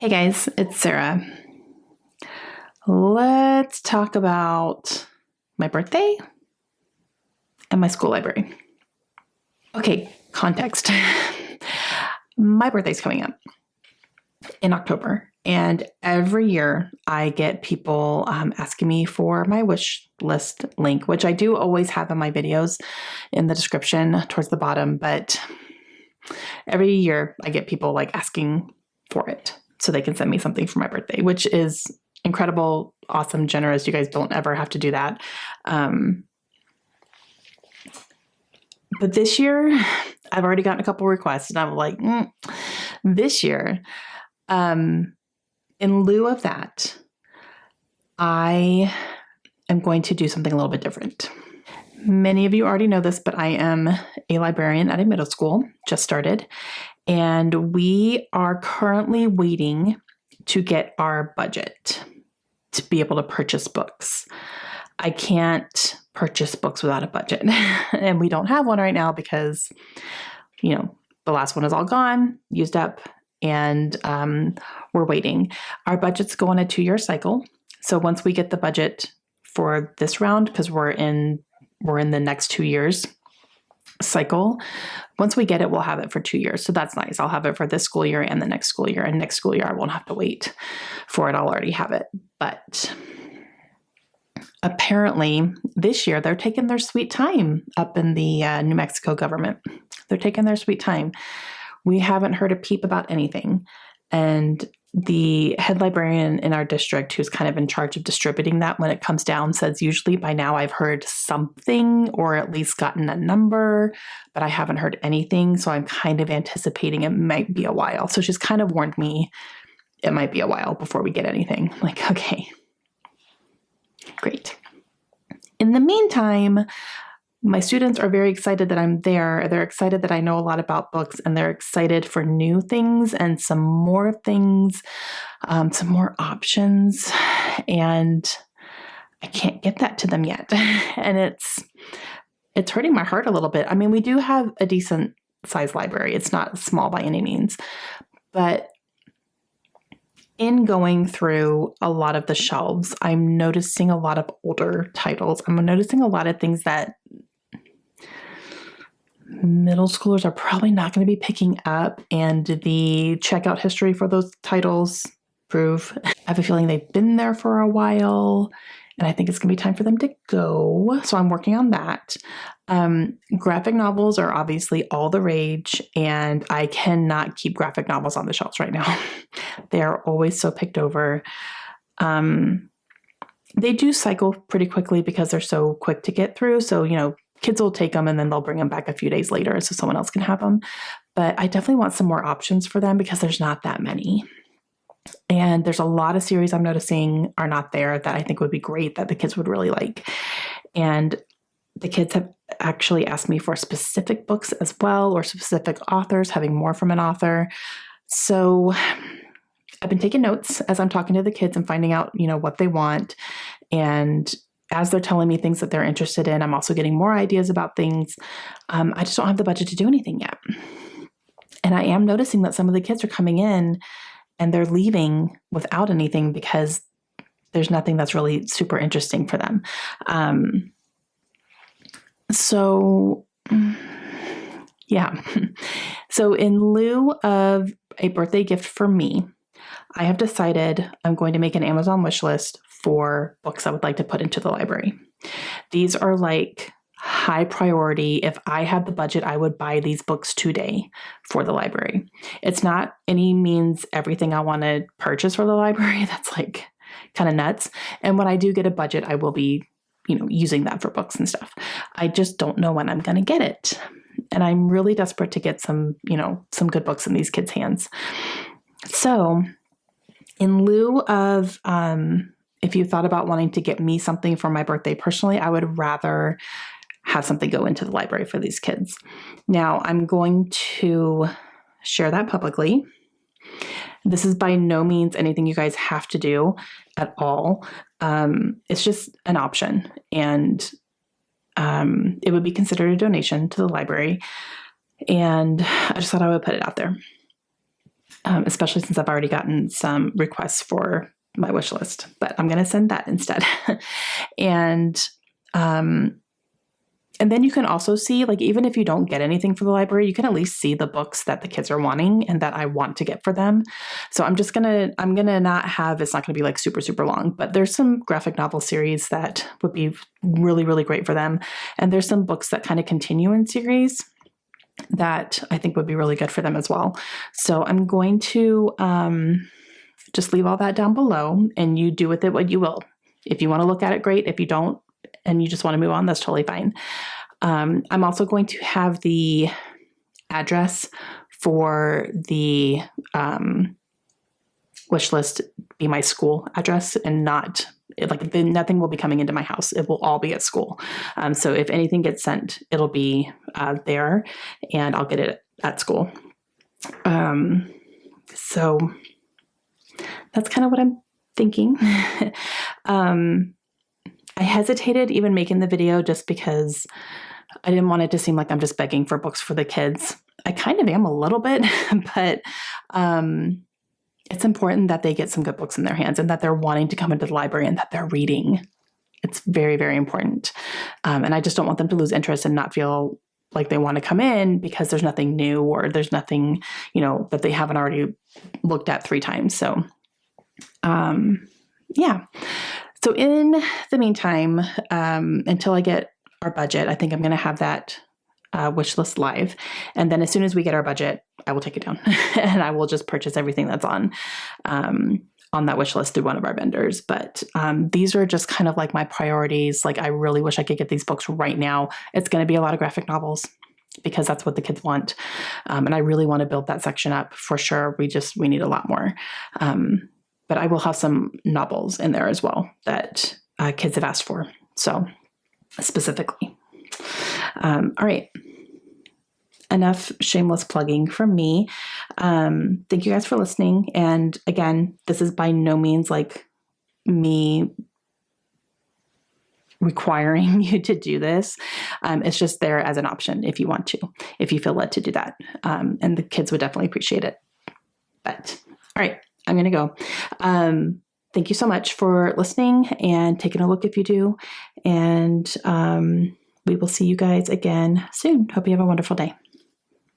Hey guys, it's Sarah. Let's talk about my birthday and my school library. Okay, context. My birthday's coming up in October, and every year I get people asking me for my Wishlist link, which I do always have in my videos in the description towards the bottom, but every year I get people asking for it so they can send me something for my birthday, which is incredible, awesome, generous. You guys don't ever have to do that. But this year, I've already gotten a couple requests, and I'm like, this year, in lieu of that, I am going to do something a little bit different. Many of you already know this, but I am a librarian at a middle school, just started, and we are currently waiting to get our budget to be able to purchase books. I can't purchase books without a budget, and we don't have one right now because, the last one is all gone, used up, and we're waiting. Our budgets go on a 2-year cycle. So once we get the budget for this round, because we're in the next 2 years cycle, once we get it, we'll have it for 2 years. So that's nice. I'll have it for this school year and the next school year. And next school year, I won't have to wait for it. I'll already have it. But apparently this year, they're taking their sweet time up in the New Mexico government. They're taking their sweet time. We haven't heard a peep about anything. And the head librarian in our district, who's kind of in charge of distributing that when it comes down, says usually by now I've heard something or at least gotten a number, but I haven't heard anything. So I'm kind of anticipating it might be a while. So she's kind of warned me it might be a while before we get anything. Like, okay, great. In the meantime, my students are very excited that I'm there. They're excited that I know a lot about books, and they're excited for new things and some more things, some more options. And I can't get that to them yet. And it's hurting my heart a little bit. I mean, we do have a decent sized library. It's not small by any means, but in going through a lot of the shelves, I'm noticing a lot of older titles. I'm noticing a lot of things that middle schoolers are probably not going to be picking up, and the checkout history for those titles prove. I have a feeling they've been there for a while, and I think it's going to be time for them to go. So I'm working on that. Graphic novels are obviously all the rage, and I cannot keep graphic novels on the shelves right now. They are always so picked over. They do cycle pretty quickly because they're so quick to get through. So, kids will take them and then they'll bring them back a few days later so someone else can have them. But I definitely want some more options for them because there's not that many. And there's a lot of series I'm noticing are not there that I think would be great that the kids would really like. And the kids have actually asked me for specific books as well, or specific authors, having more from an author. So I've been taking notes as I'm talking to the kids and finding out, what they want. And as they're telling me things that they're interested in, I'm also getting more ideas about things. I just don't have the budget to do anything yet. And I am noticing that some of the kids are coming in and they're leaving without anything because there's nothing that's really super interesting for them. So in lieu of a birthday gift for me, I have decided I'm going to make an Amazon wish list for books I would like to put into the library. These are high priority. If I had the budget, I would buy these books today for the library. It's not any means everything I want to purchase for the library. That's kind of nuts. And when I do get a budget, I will be, using that for books and stuff. I just don't know when I'm going to get it. And I'm really desperate to get some good books in these kids' hands. So in lieu of, if you thought about wanting to get me something for my birthday personally, I would rather have something go into the library for these kids. Now, I'm going to share that publicly. This is by no means anything you guys have to do at all. It's just an option, and it would be considered a donation to the library. And I just thought I would put it out there. especially since I've already gotten some requests for my wish list, but I'm going to send that instead. and, and then you can also see, like, even if you don't get anything from the library, you can at least see the books that the kids are wanting and that I want to get for them. So I'm going to not have, it's not going to be like super, super long, but there's some graphic novel series that would be really, really great for them. And there's some books that kind of continue in series that I think would be really good for them as well. So I'm going to just leave all that down below, and you do with it what you will. If you want to look at it, great. If you don't, and you just want to move on, that's totally fine. I'm also going to have the address for the wish list be my school address, and not like nothing will be coming into my house. It will all be at school. So if anything gets sent, it'll be there, and I'll get it at school. So that's kind of what I'm thinking. I hesitated even making the video just because I didn't want it to seem like I'm just begging for books for the kids. I kind of am a little bit, but it's important that they get some good books in their hands and that they're wanting to come into the library and that they're reading. It's very, very important. And I just don't want them to lose interest and not feel like they want to come in because there's nothing new or there's nothing, that they haven't already looked at 3 times. So, yeah. So in the meantime, until I get our budget, I think I'm going to have that wish list live. And then as soon as we get our budget, I will take it down and I will just purchase everything that's on that wish list through one of our vendors. But these are just kind of like my priorities. Like, I really wish I could get these books right now. It's going to be a lot of graphic novels because that's what the kids want. And I really want to build that section up for sure. We need a lot more. But I will have some novels in there as well that kids have asked for. So specifically. All right. Enough shameless plugging from me. Thank you guys for listening. And again, this is by no means like me requiring you to do this. It's just there as an option if you want to, if you feel led to do that. And the kids would definitely appreciate it. But all right. I'm going to go. Thank you so much for listening and taking a look if you do. And we will see you guys again soon. Hope you have a wonderful day.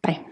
Bye.